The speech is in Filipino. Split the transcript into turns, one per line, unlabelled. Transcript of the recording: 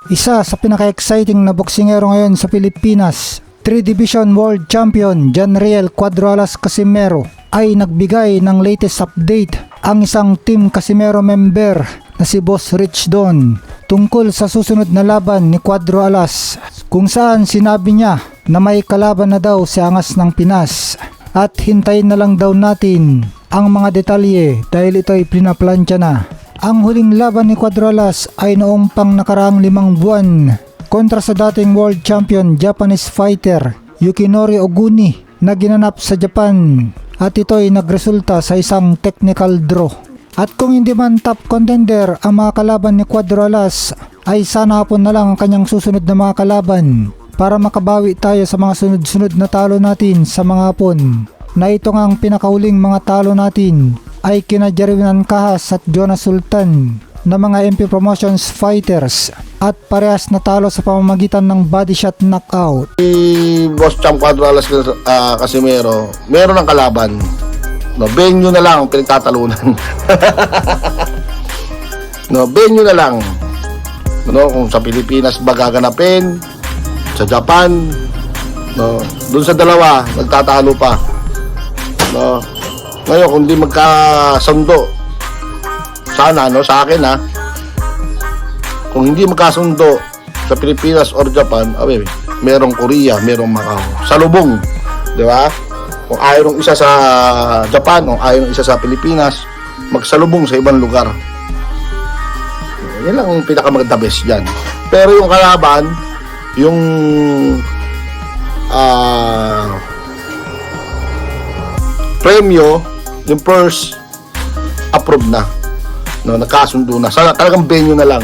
Isa sa pinaka-exciting na boksingero ngayon sa Pilipinas, 3 Division World Champion Janriel Cuadro Alas Casimero ay nagbigay ng latest update ang isang Team Casimero member na si Boss Rich Don tungkol sa susunod na laban ni Cuadro Alas, kung saan sinabi niya na may kalaban na daw si Angas ng Pinas at hintayin na lang daw natin ang mga detalye dahil ito ay pinaplansya na. Ang huling laban ni Cuadro Alas ay noong pang nakaraang 5 buwan kontra sa dating world champion Japanese fighter Yukinori Oguni na ginanap sa Japan, at ito ay nagresulta sa isang technical draw. At kung hindi man top contender ang mga kalaban ni Cuadro Alas, ay sana hapon na lang ang kanyang susunod na mga kalaban para makabawi tayo sa mga sunod-sunod na talo natin sa mga hapon, na ito nga ang pinakahuling mga talo natin ay kina Jerinan Kahas at Jonas Sultan na mga MP Promotions fighters, at parehas na talo sa pamamagitan ng body shot knockout.
Si Boss Champ Cuadro Alas Casimero, meron ng kalaban. No, venue na lang ang pinagtatalunan. No, venue na lang. No, kung sa Pilipinas ba gaganapin, sa Japan, no, doon sa dalawa nagtatalo pa. No, ngayon kung di magkasundo, sana no, sa akin ha, kung hindi magkasundo sa Pilipinas or Japan, merong Korea, merong Macau, salubong, di ba? Kung ayaw ng isa sa Japan, kung ayaw ng isa sa Pilipinas, magsalubong sa ibang lugar. Yan lang ang pinakamaganda best dyan. Pero yung kalaban, yung premyo, yung first approved na, no, nagkasundo na, sana talagang venue na lang.